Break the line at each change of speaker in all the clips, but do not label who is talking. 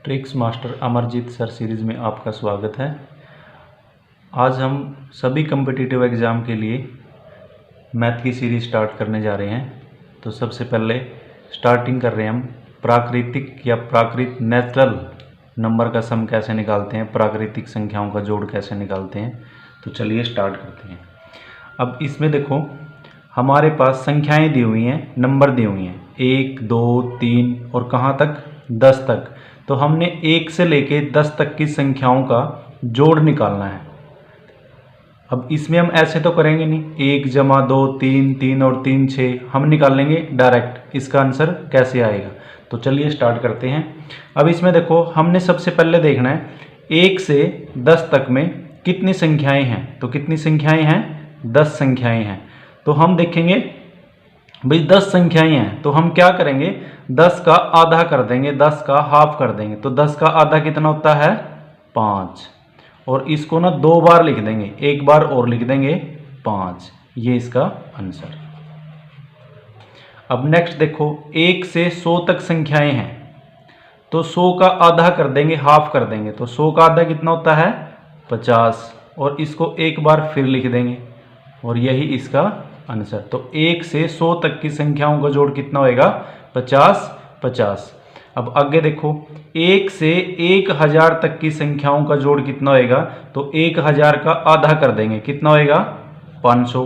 Tricks master Amarjeet sir series में आपका स्वागत है। आज हम सभी कम्पिटिटिव एग्ज़ाम के लिए मैथ की सीरीज़ स्टार्ट करने जा रहे हैं। तो सबसे पहले स्टार्टिंग कर रहे हैं हम प्राकृतिक या प्राकृत नेचुरल नंबर का सम कैसे निकालते हैं, प्राकृतिक संख्याओं का जोड़ कैसे निकालते हैं। तो चलिए स्टार्ट करते हैं। अब इसमें देखो हमारे पास संख्याएं दी हुई हैं, नंबर दी हुई हैं 1, 2, 3 और कहाँ तक 10 तक। तो हमने 1 से लेके 10 तक की संख्याओं का जोड़ निकालना है। अब इसमें हम ऐसे तो करेंगे नहीं 1 + 2 3, 3 और 3 6, हम निकालेंगे डायरेक्ट इसका आंसर कैसे आएगा। तो चलिए स्टार्ट करते हैं। अब इसमें देखो हमने सबसे पहले देखना है 1 से 10 तक में कितनी संख्याएं हैं। तो कितनी संख्याएं हैं, 10 संख्याएं हैं। तो हम देखेंगे भाई 10 संख्याएं हैं तो हम क्या करेंगे 10 का आधा कर देंगे, 10 का हाफ कर देंगे। तो 10 का आधा कितना होता है 5, और इसको ना 2 बार लिख देंगे, एक बार और लिख देंगे 5। ये इसका आंसर। अब नेक्स्ट देखो 1 से 100 तक संख्याएं हैं तो 100 का आधा कर देंगे, हाफ कर देंगे। तो 100 का आधा कितना होता है 50, और इसको एक बार फिर लिख देंगे और यही इसका आंसर। तो 1 से 100 तक की संख्याओं का जोड़ कितना होएगा 50 50। अब आगे देखो 1 से 1000 तक की संख्याओं का जोड़ कितना होएगा। तो 1000 का आधा कर देंगे, कितना होएगा 500,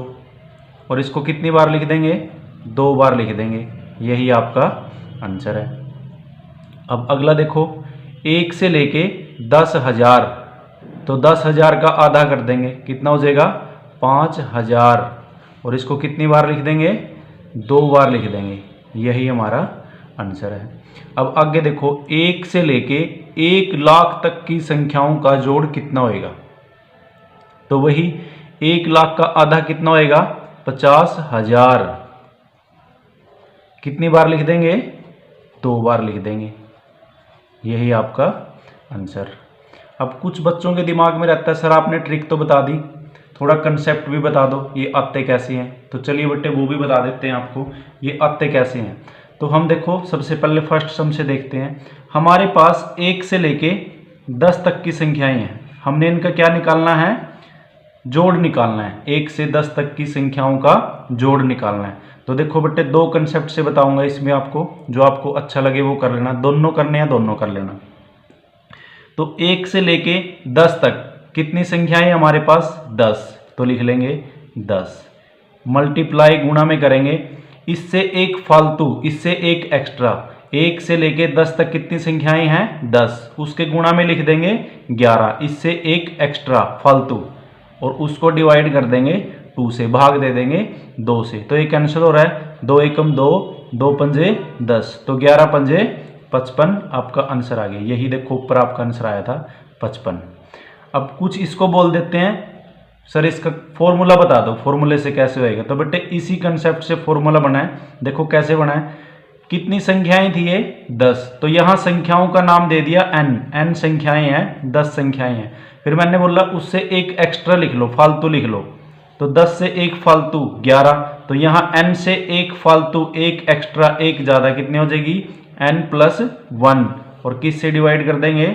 और इसको कितनी बार लिख देंगे 2 बार लिख देंगे। यही आपका आंसर है। अब अगला देखो 1 से लेके 10,000, तो 10,000 का आधा कर देंगे, कितना हो जाएगा 5000, और इसको कितनी बार लिख देंगे 2 बार लिख देंगे। यही हमारा आंसर है। अब आगे देखो 1 से लेके 1 लाख तक की संख्याओं का जोड़ कितना होएगा। तो वही 1 लाख का आधा कितना होएगा 50,000, कितनी बार लिख देंगे 2 बार लिख देंगे। यही आपका आंसर। अब कुछ बच्चों के दिमाग में रहता है सर आपने ट्रिक तो बता दी, थोड़ा कंसेप्ट भी बता दो ये आते कैसे हैं। तो चलिए बेटे वो भी बता देते हैं आपको ये आते कैसे हैं। तो हम देखो सबसे पहले फर्स्ट सम से देखते हैं। हमारे पास 1 से लेके 10 तक की संख्याएं हैं, हमने इनका क्या निकालना है जोड़ निकालना है। 1 से 10 तक की संख्याओं का जोड़ निकालना है। तो देखो बेटे 2 कंसेप्ट से बताऊंगा इसमें आपको, जो आपको अच्छा लगे वो कर लेना, दोनों करने हैं दोनों कर लेना। तो 1 से लेके 10 तक कितनी संख्याएं हमारे पास 10, तो लिख लेंगे 10, मल्टीप्लाई गुणा में करेंगे, इससे एक फालतू इससे एक एक्स्ट्रा। 1 से लेके 10 तक कितनी संख्याएं हैं 10, उसके गुणा में लिख देंगे 11, इससे एक एक्स्ट्रा फालतू, और उसको डिवाइड कर देंगे 2 से, भाग दे देंगे 2 से। तो ये कैंसिल हो रहा है, 2 एकम 2, 2 पंजे 10, तो 11 पंजे 55 आपका आंसर आ गया। यही देखो ऊपर आपका आंसर आया था 55। अब कुछ इसको बोल देते हैं सर इसका फॉर्मूला बता दो, फॉर्मूले से कैसे होएगा। तो बेटे इसी कंसेप्ट से फॉर्मूला बना है, देखो कैसे बना है। कितनी संख्याएं थी ये 10, तो यहाँ संख्याओं का नाम दे दिया n संख्याएं हैं, 10 संख्याएं हैं। फिर मैंने बोला उससे एक एक्स्ट्रा लिख लो, फालतू लिख लो। तो 10 से एक फालतू 11, तो यहाँ n से एक फालतू एक एक्स्ट्रा एक ज़्यादा कितनी हो जाएगी n+1, और किस से डिवाइड कर देंगे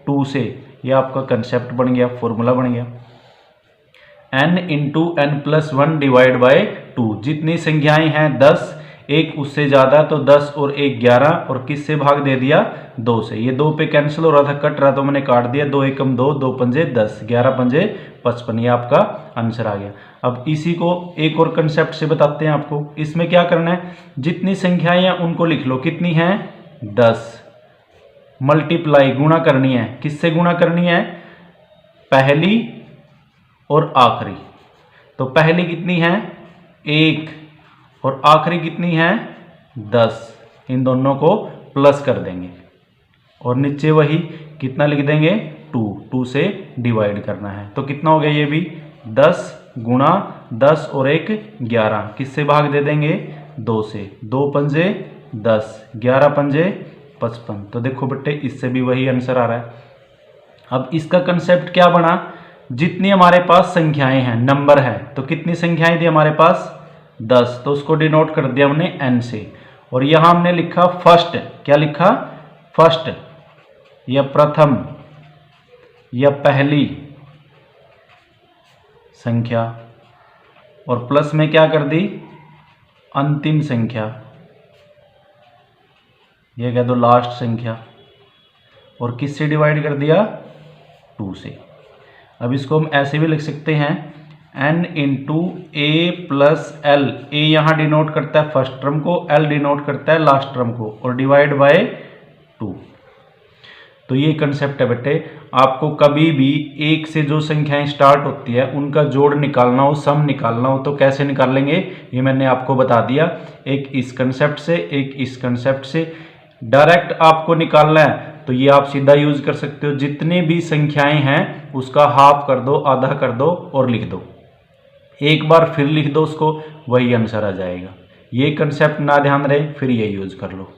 2 से। यह आपका कंसेप्ट बन गया, फॉर्मूला बन गया n × n+1 डिवाइड बाय 2। जितनी संख्याएं हैं 10, एक उससे ज़्यादा, तो 10 और 1 11, और किस से भाग दे दिया 2 से। ये 2 पे कैंसिल हो रहा था, कट रहा तो मैंने काट दिया, 2 एकम 2, 2 पंजे 10, 11 पंजे 55। ये आपका आंसर आ गया। अब इसी को एक और कंसेप्ट से बताते हैं आपको। इसमें क्या करना है, जितनी संख्याएं हैं उनको लिख लो, कितनी हैं 10, मल्टीप्लाई गुणा करनी है, किससे गुणा करनी है पहली और आखिरी। तो पहली कितनी है 1, और आखिरी कितनी है 10, इन दोनों को प्लस कर देंगे, और नीचे वही कितना लिख देंगे 2 से डिवाइड करना है। तो कितना हो गया ये भी 10 गुणा 10 और 1 11, किससे भाग दे देंगे 2 से, 2 पंजे 10, 11 पंजे 55। तो देखो बेटे इससे भी वही आंसर आ रहा है। अब इसका कंसेप्ट क्या बना, जितनी हमारे पास संख्याएं हैं नंबर है, तो कितनी संख्याएं थी हमारे पास 10, तो उसको डिनोट कर दिया हमने n से, और यहां हमने लिखा फर्स्ट, क्या लिखा फर्स्ट, या प्रथम या पहली संख्या, और प्लस में क्या कर दी, अंतिम संख्या, ये कह दो लास्ट संख्या, और किससे डिवाइड कर दिया, 2 से। अब इसको हम ऐसे भी लिख सकते हैं n इंटू ए प्लस एल। ए यहाँ डिनोट करता है फर्स्ट टर्म को, एल डिनोट करता है लास्ट टर्म को, और डिवाइड बाय 2। तो ये कंसेप्ट है बेटे। आपको कभी भी एक से जो संख्याएं स्टार्ट होती है उनका जोड़ निकालना हो, सम निकालना हो, तो कैसे निकालेंगे ये मैंने आपको बता दिया। एक इस कंसेप्ट से, एक इस कंसेप्ट से। डायरेक्ट आपको निकालना है तो ये आप सीधा यूज कर सकते हो, जितनी भी संख्याएं हैं उसका हाफ कर दो, आधा कर दो और लिख दो। एक बार फिर लिख दो उसको, वही आंसर आ जाएगा। ये कंसेप्ट ना ध्यान रहे फिर ये यूज कर लो।